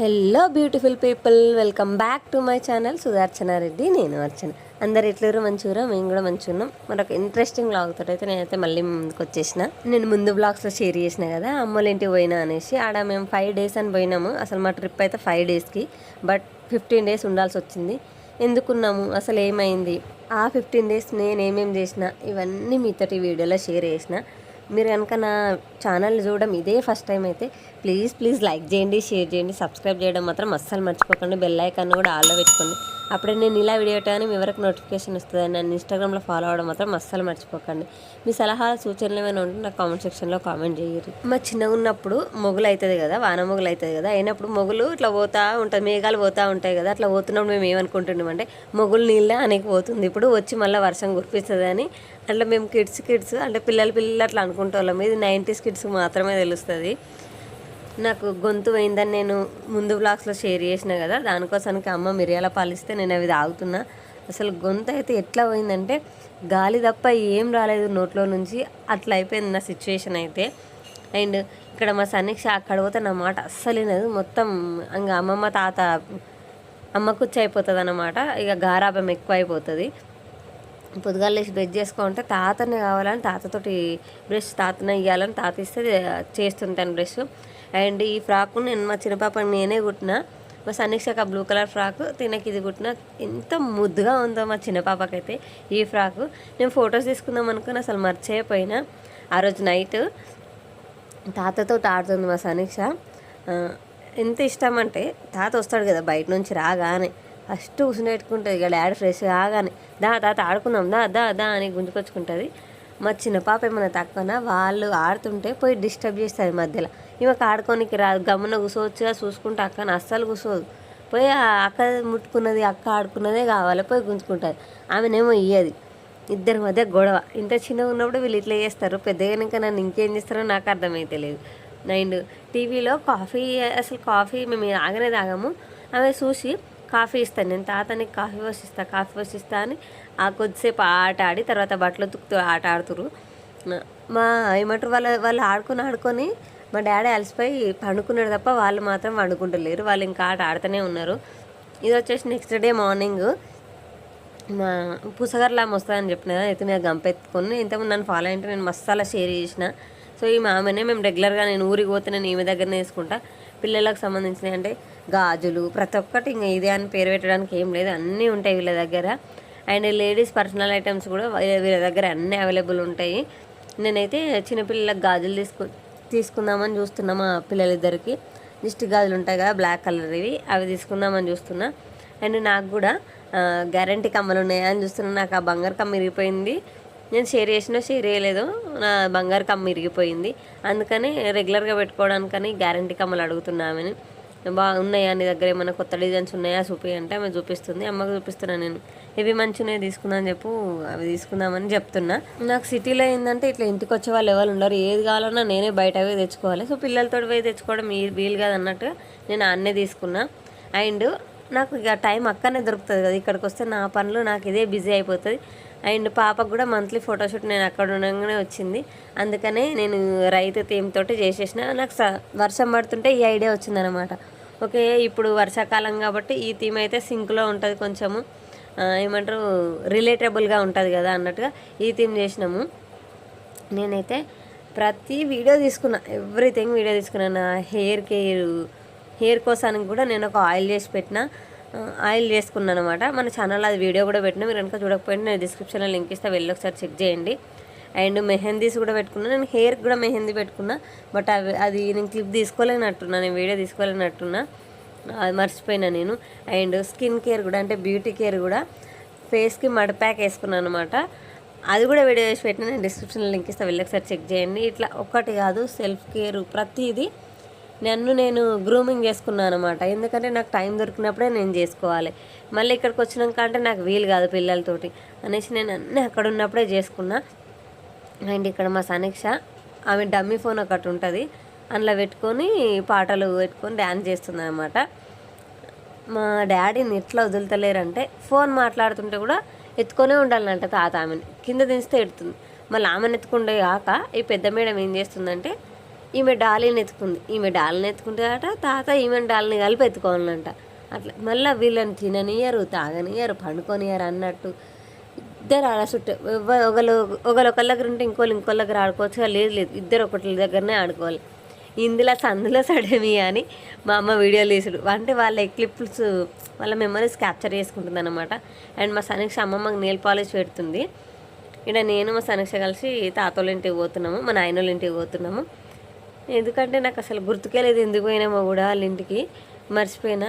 Hello beautiful people, welcome back to my channel Sudarshana Reddy. నేను అర్చన. అందరు ఎట్లూరు మంచిగా, మేము కూడా మంచిగా ఉన్నాం. మరొక ఇంట్రెస్టింగ్ బ్లాగ్ తోటి అయితే నేనైతే మళ్ళీ ముందుకు వచ్చేసిన. నేను ముందు బ్లాగ్స్లో షేర్ చేసిన కదా, అమ్మోళ్ళ ఇంటికి పోయినా అనేసి. ఆడ మేము 5 days అని పోయినాము. అసలు మా ట్రిప్ అయితే 5 daysకి, బట్ 15 days ఉండాల్సి వచ్చింది. ఎందుకున్నాము, అసలు ఏమైంది, ఆ 15 days నేను ఏమేమి చేసిన, ఇవన్నీ మీతోటి వీడియోలో షేర్ చేసిన. మీరు కనుక నా ఛానల్ చూడడం ఇదే ఫస్ట్ టైం అయితే ప్లీజ్ లైక్ చేయండి, షేర్ చేయండి, సబ్స్క్రైబ్ చేయడం మాత్రం అస్సలు మర్చిపోకండి. బెల్ ఐకాన్ కూడా ఆల్లో పెట్టుకోండి. అప్పుడే నేను ఇలా వీడియో పెట్టగానే మీ వరకు నోటిఫికేషన్ వస్తుంది. నన్ను ఇన్స్టాగ్రామ్లో ఫాలో అవ్వడం మాత్రం అస్సలు మర్చిపోకండి. మీ సలహాలు సూచనలు ఏమైనా ఉంటే నాకు కామెంట్ సెక్షన్లో కామెంట్ చేయరు. మా చిన్నగా ఉన్నప్పుడు మొగులు అవుతుంది కదా, వాన మొగులు అవుతుంది కదా, అయినప్పుడు మొగులు ఇట్లా పోతా ఉంటుంది, మేఘాలు పోతూ ఉంటాయి కదా. అట్లా పోతున్నప్పుడు మేము ఏమనుకుంటున్నాం అంటే మొగులు నీళ్ళ అనేక పోతుంది, ఇప్పుడు వచ్చి మళ్ళీ వర్షం కురిపిస్తుంది అని. అట్లా మేము కిడ్స్ అంటే పిల్లలు అట్లా అనుకుంటూ వాళ్ళం. ఇది 90s కిడ్స్కి మాత్రమే తెలుస్తుంది. నాకు గొంతు పోయిందని నేను ముందు బ్లాగ్స్లో షేర్ చేసిన కదా, దానికోసానికి అమ్మ మిరియాల పాలిస్తే నేను అవి తాగుతున్నా. అసలు గొంతు అయితే ఎట్లా పోయిందంటే గాలి తప్ప ఏం రాలేదు నోట్లో నుంచి, అట్లా అయిపోయింది నా సిచ్యువేషన్ అయితే. అండ్ ఇక్కడ మా సన్నీక్ష అక్కడ పోతే నా మాట అస్సలు వినదు. మొత్తం ఇంకా అమ్మమ్మ తాత అమ్మ కుచ్చి అయిపోతుంది అన్నమాట. ఇక గారాబం ఎక్కువ అయిపోతుంది. పొద్దుగాలు లేచి బ్రష్ చేసుకుంటే తాతనే కావాలని తాతతోటి బ్రష్ తాతనే ఇవ్వాలని తాత ఇస్తే చేస్తుంటాను బ్రష్. అండ్ ఈ ఫ్రాక్ నేను మా చిన్నపాపకి నేనే కుట్టిన. మా సన్నీక్షకు బ్లూ కలర్ ఫ్రాక్, తినకి ఇది కుట్టిన. ఎంత ముద్దుగా ఉందో మా చిన్నపాపకైతే ఈ ఫ్రాకు. నేను ఫొటోస్ తీసుకుందాం అనుకుని అసలు మర్చిపోయినా. ఆ రోజు నైట్ తాతతో ఆడుతుంది మా సన్నీక్ష. ఎంత ఇష్టం అంటే తాత వస్తాడు కదా బయట నుంచి రాగానే ఫస్ట్ కూర్చునేట్టుకుంటుంది. ఇక డాడీ ఫ్రెష్ కాగానే తాత ఆడుకుందాం దా అని గుంజుకొచ్చుకుంటుంది. మా చిన్న పాప ఏమైనా తక్కువనా, వాళ్ళు ఆడుతుంటే పోయి డిస్టర్బ్ చేస్తుంది మధ్యలో. ఈమెకు ఆడుకోనికి రాదు, గమ్మున కూర్చోవచ్చుగా చూసుకుంటే అక్కని అస్సలు కూర్చోదు. పోయి అక్క ముట్టుకున్నది, అక్క ఆడుకున్నదే కావాలి, పోయి గుంజుకుంటుంది. ఆమెనేమో ఇయ్యది. ఇద్దరి మధ్య గొడవ. ఇంత చిన్నగా ఉన్నప్పుడు వీళ్ళు ఇట్లా చేస్తారు, పెద్దగా నన్ను ఇంకేం చేస్తారో నాకు అర్థమైతే లేదు. అండ్ టీవీలో అసలు కాఫీ మేము ఆగనే తాగాము. ఆమె చూసి కాఫీ ఇస్తాను, నేను తాతని కాఫీ వసిస్తా అని ఆ కొద్దిసేపు ఆట ఆడి తర్వాత బట్టలు తుక్కు ఆట ఆడుతురు. ఏమంటారు వాళ్ళు ఆడుకొని మా డాడీ అలసిపోయి పండుకున్నాడు తప్ప వాళ్ళు మాత్రం వండుకుంటలేరు. వాళ్ళు ఇంకా ఆట ఆడుతూనే ఉన్నారు. ఇది వచ్చేసి నెక్స్ట్ డే మార్నింగ్ మా పుసగర్లామ వస్తుందని చెప్పిన కదా, అయితే నేను గంపెత్తుకొని ఇంతకుముందు నన్ను ఫాలో అయింటే నేను మసాలా షేర్ చేసిన. సో ఈ ఆమెనే మేము రెగ్యులర్గా నేను ఊరికి పోతే నేను ఈమె దగ్గరనే వేసుకుంటా. పిల్లలకు సంబంధించినవి అంటే గాజులు ప్రతి ఒక్కటి, ఇంకా ఇదే అని పేరు పెట్టడానికి ఏం లేదు, అన్నీ ఉంటాయి వీళ్ళ దగ్గర. అండ్ లేడీస్ పర్సనల్ ఐటమ్స్ కూడా వీళ్ళ దగ్గర అన్నీ అవైలబుల్ ఉంటాయి. నేనైతే చిన్నపిల్లలకు గాజులు తీసుకుందామని చూస్తున్నా. మా పిల్లలిద్దరికి దిష్టి గాజులు ఉంటాయి కదా బ్లాక్ కలర్, అవి తీసుకుందామని చూస్తున్నా. అండ్ నాకు కూడా గ్యారంటీ కమ్మలు ఉన్నాయా అని చూస్తున్నా. నాకు ఆ బంగారు కమ్మ ఇరిగిపోయింది. నేను షేర్ చేయలేదు, నా బంగారు కమ్మ ఇరిగిపోయింది. అందుకని రెగ్యులర్గా పెట్టుకోవడానికని గ్యారంటీ కమ్మలు అడుగుతున్నామని. బాగున్నాయా నీ దగ్గర, ఏమైనా కొత్త డిజైన్స్ ఉన్నాయా చూపి అంటే ఆమె చూపిస్తుంది. అమ్మకు చూపిస్తున్నా నేను, ఇవి మంచిగా తీసుకుందామని అవి తీసుకుందామని చెప్తున్నా. నాకు సిటీలో ఏంటంటే ఇట్లా ఇంటికి వచ్చే వాళ్ళు ఎవరు ఉండరు, ఏది కావాలన్నా నేనే బయట పోయి తెచ్చుకోవాలి. సో పిల్లలతో పోయి తెచ్చుకోవడం వీలు కాదు అన్నట్టుగా నేను అన్నే తీసుకున్నా. అండ్ నాకు ఇక టైం అక్కడనే దొరుకుతుంది కదా, ఇక్కడికి వస్తే నా పనులు నాకు ఇదే బిజీ అయిపోతుంది. అండ్ పాపకు కూడా మంత్లీ ఫోటోషూట్ నేను అక్కడ ఉండగానే వచ్చింది. అందుకనే నేను రైతు థీమ్ తోటి చేసేసిన. నాకు వర్షం పడుతుంటే ఈ ఐడియా వచ్చిందనమాట. ఓకే, ఇప్పుడు వర్షాకాలం కాబట్టి ఈ థీమ్ అయితే సింక్లో ఉంటుంది, కొంచెము ఏమంటారు రిలేటబుల్గా ఉంటుంది కదా అన్నట్టుగా ఈ థీమ్ చేసినాము. నేనైతే ప్రతి వీడియో తీసుకున్నా, ఎవ్రీథింగ్ వీడియో తీసుకున్నా. నా హెయిర్ కోసానికి కూడా నేను ఒక ఆయిల్ చేసి పెట్టిన, ఆయిల్ చేసుకున్నాను అనమాట. మన ఛానల్ అది వీడియో కూడా పెట్టినా, మీరు కనుక చూడకపోయినా నేను డిస్క్రిప్షన్లో లింక్ ఇస్తే వెళ్ళి ఒకసారి చెక్ చేయండి. అండ్ మెహందీస్ కూడా పెట్టుకున్నా, నేను హెయిర్కి కూడా మెహందీ పెట్టుకున్నా. బట్ అది నేను క్లిప్ తీసుకోలేనట్టున్నా, నేను వీడియో తీసుకోలేనట్టున్నా, అది మర్చిపోయినా నేను. అండ్ స్కిన్ కేర్ కూడా అంటే బ్యూటీ కేర్ కూడా ఫేస్కి మడ్ ప్యాక్ వేసుకున్నాను అనమాట. అది కూడా వీడియో చేసి పెట్టినా, నేను డిస్క్రిప్షన్లో లింక్ ఇస్తే వెళ్ళి ఒకసారి చెక్ చేయండి. ఇట్లా ఒక్కటి కాదు, సెల్ఫ్ కేర్ ప్రతిదీ నేను గ్రూమింగ్ చేసుకున్నాను అనమాట. ఎందుకంటే నాకు టైం దొరికినప్పుడే నేను చేసుకోవాలి. మళ్ళీ ఇక్కడికి వచ్చినాక అంటే నాకు వీలు కాదు పిల్లలతోటి అనేసి నేను అన్నీ అక్కడ ఉన్నప్పుడే చేసుకున్నా. అండ్ ఇక్కడ మా సనీక్ష ఆమె డమ్మీ ఫోన్ ఒకటి ఉంటుంది, అందులో పెట్టుకొని పాటలు పెట్టుకొని డ్యాన్స్ చేస్తుంది అనమాట. మా డాడీని ఎట్లా వదులుతలేరంటే ఫోన్ మాట్లాడుతుంటే కూడా ఎత్తుకొనే ఉండాలంట తాత. ఆమెని కింద దించితే ఎడుతుంది. మళ్ళీ ఆమెను ఎత్తుకుండే కాక ఈ పెద్ద మేడం ఏం చేస్తుందంటే ఈమె డాలీని ఎత్తుకుంది, ఈమె డాల్ని ఎత్తుకుంటుందట, తాత ఈమె డాల్ని కలిపి ఎత్తుకోవాలంట. అట్లా మళ్ళీ వీళ్ళని తిననియరు, తాగనియరు, పండుకొనియరు అన్నట్టు ఇద్దరు ఆడ చుట్టూ ఒకళ్ళ దగ్గర ఉంటే ఇంకోళ్ళ దగ్గర ఆడుకోవచ్చు. లేదు లేదు, ఇద్దరు ఒకటి దగ్గరనే ఆడుకోవాలి. ఇందులో సందులో సడమి అని మా అమ్మ వీడియోలు తీసుడు అంటే వాళ్ళ క్లిప్స్ వాళ్ళ మెమరీస్ క్యాప్చర్ చేసుకుంటుంది అనమాట. అండ్ మా సనీక్ష అమ్మమ్మకి నెయిల్ పాలిష్ పెడుతుంది. ఇక్కడ నేను మా సనీక్ష కలిసి తాతోళ్ళ ఇంటికి పోతున్నాము, మా నాయనోళ్ళ ఇంటికి పోతున్నాము. ఎందుకంటే నాకు అసలు గుర్తుకే లేదు ఎందుకు పోయినామో కూడా వాళ్ళ ఇంటికి, మర్చిపోయినా.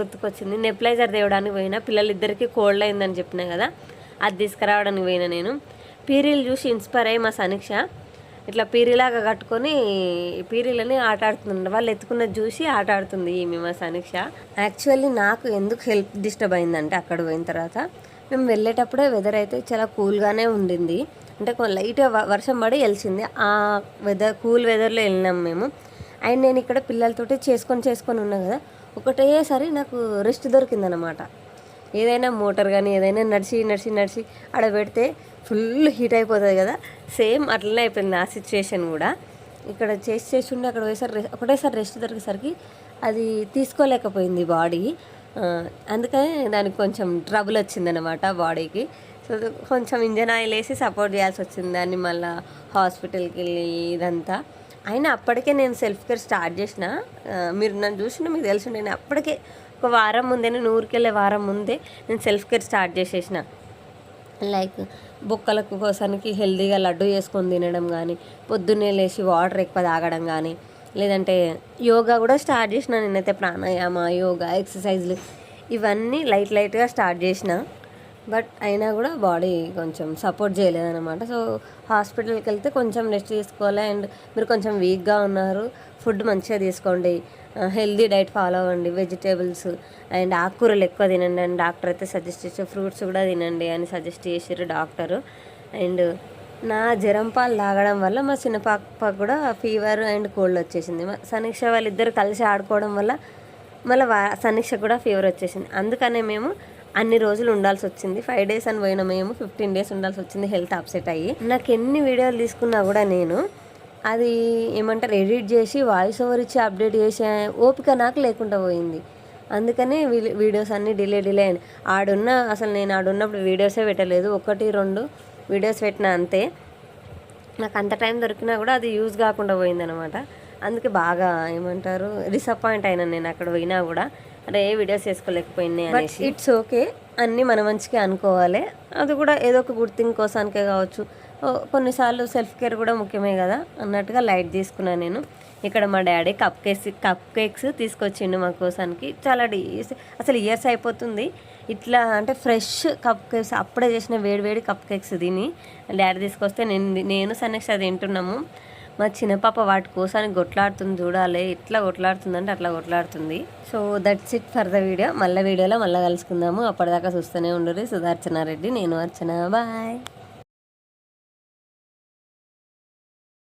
గుర్తుకొచ్చింది, నెప్లైజర్ తేవడానికి పోయినా. పిల్లలిద్దరికీ కోల్డ్ అయిందని చెప్పినా కదా, అది తీసుకురావడానికి పోయినా నేను. పీరీలు చూసి ఇన్స్పైర్ అయ్యి మా సనీక్ష ఇట్లా పీరీలాగా కట్టుకొని పీరీలని ఆట ఆడుతుందండి. వాళ్ళు ఎత్తుకున్నది చూసి ఆట ఆడుతుంది ఈమె మా సనీక్ష. యాక్చువల్లీ నాకు ఎందుకు హెల్త్ డిస్టర్బ్ అయిందంటే అక్కడ పోయిన తర్వాత మేము వెళ్ళేటప్పుడే వెదర్ అయితే చాలా కూల్గానే ఉండింది. అంటే లైట్గా వర్షం పడి వెలిసింది. ఆ కూల్ వెదర్లో వెళ్ళినాం మేము. అండ్ నేను ఇక్కడ పిల్లలతోటి చేసుకొని ఉన్నా కదా, ఒకటేసారి నాకు రెస్ట్ దొరికిందనమాట. ఏదైనా మోటార్ కానీ ఏదైనా నడిచి ఆడ పెడితే ఫుల్ హీట్ అయిపోతుంది కదా, సేమ్ అట్లనే అయిపోయింది ఆ సిచ్యువేషన్ కూడా. ఇక్కడ చేసి ఉండి అక్కడ ఒకటేసారి రెస్ట్ దొరికేసరికి అది తీసుకోలేకపోయింది బాడీ. అందుకని దానికి కొంచెం ట్రబుల్ వచ్చిందనమాట బాడీకి. సో కొంచెం ఇంజన్ ఆయిల్ వేసి సపోర్ట్ చేయాల్సి వచ్చింది దాన్ని, మళ్ళీ హాస్పిటల్కి వెళ్ళి ఇదంతా. అయినా అప్పటికే నేను సెల్ఫ్ కేర్ స్టార్ట్ చేసిన. మీరు నన్ను చూసినా మీకు తెలిసి నేను అప్పటికే ఒక వారం ముందే, నేను ఊరికి వెళ్ళే వారం ముందే నేను సెల్ఫ్ కేర్ స్టార్ట్ చేసేసిన. లైక్ బొక్కలకు కోసానికి హెల్తీగా లడ్డు చేసుకొని తినడం కానీ, పొద్దున్నే లేచి వాటర్ ఎక్కువ తాగడం కానీ, లేదంటే యోగా కూడా స్టార్ట్ చేసిన నేనైతే. ప్రాణాయామ, యోగా, ఎక్సర్సైజ్లు ఇవన్నీ లైట్గా స్టార్ట్ చేసిన. బట్ అయినా కూడా బాడీ కొంచెం సపోర్ట్ చేయలేదన్నమాట. సో హాస్పిటల్కి వెళ్తే కొంచెం రెస్ట్ తీసుకోవాలి. అండ్ మీరు కొంచెం వీక్గా ఉన్నారు, ఫుడ్ మంచిగా తీసుకోండి, హెల్దీ డైట్ ఫాలో అవ్వండి, వెజిటేబుల్స్ అండ్ ఆకుకూరలు ఎక్కువ తినండి అని డాక్టర్ అయితే సజెస్ట్ చేసి, ఫ్రూట్స్ కూడా తినండి అని సజెస్ట్ చేసారు డాక్టరు. అండ్ నా జ్వరం పాలు తాగడం వల్ల మా చిన్న పాపకు కూడా ఫీవర్ అండ్ కోల్డ్ వచ్చేసింది. సనీక్ష వాళ్ళిద్దరు కలిసి ఆడుకోవడం వల్ల మళ్ళీ సనీక్ష కూడా ఫీవర్ వచ్చేసింది. అందుకనే మేము అన్ని రోజులు ఉండాల్సి వచ్చింది. 5 days అని పోయినా మేము 15 days ఉండాల్సి వచ్చింది హెల్త్ అప్సెట్ అయ్యి. నాకు ఎన్ని వీడియోలు తీసుకున్నా కూడా నేను అది ఏమంటారు ఎడిట్ చేసి వాయిస్ ఓవర్ ఇచ్చి అప్డేట్ చేసే ఓపిక నాకు లేకుండా పోయింది. అందుకనే వీడియోస్ అన్నీ డిలే అయ్యాయి. అసలు నేను ఆడున్నప్పుడు వీడియోసే పెట్టలేదు, 1-2 వీడియోస్ పెట్టినా అంతే. నాకు అంత టైం దొరికినా కూడా అది యూజ్ కాకుండా పోయిందనమాట. అందుకే బాగా ఏమంటారు డిసప్పాయింట్ అయినా నేను అక్కడ పోయినా కూడా. అరే వీడియోస్ చేసుకోలేకపోయినాయి అనేసి. ఇట్స్ ఓకే, అన్నీ మన మంచిగా అనుకోవాలి. అది కూడా ఏదో ఒక గుడ్ థింగ్ కోసానికే కావచ్చు. కొన్నిసార్లు సెల్ఫ్ కేర్ కూడా ముఖ్యమే కదా అన్నట్టుగా లైట్ తీసుకున్నాను నేను. ఇక్కడ మా డాడీ కప్ కేక్స్ తీసుకొచ్చిండు మా కోసానికి. చాలా అసలు ఇయర్స్ అయిపోతుంది ఇట్లా అంటే ఫ్రెష్ కప్ కేక్స్ అప్పుడే చేసిన వేడి కప్ కేక్స్ తిని డాడీ తీసుకొస్తే నేను సనీక్ష తింటున్నాము. మా చిన్న పాప వాటి కోసానికి కొట్లాడుతుంది, చూడాలి ఎట్లా కొట్లాడుతుందంటే అట్లా కొట్లాడుతుంది. So that's it for the video. వీడియోలో మళ్ళీ కలుసుకుందాము. అప్పటిదాకా చూస్తూనే ఉండరు. సుధార్చన రెడ్డి, నేను అర్చన, బాయ్.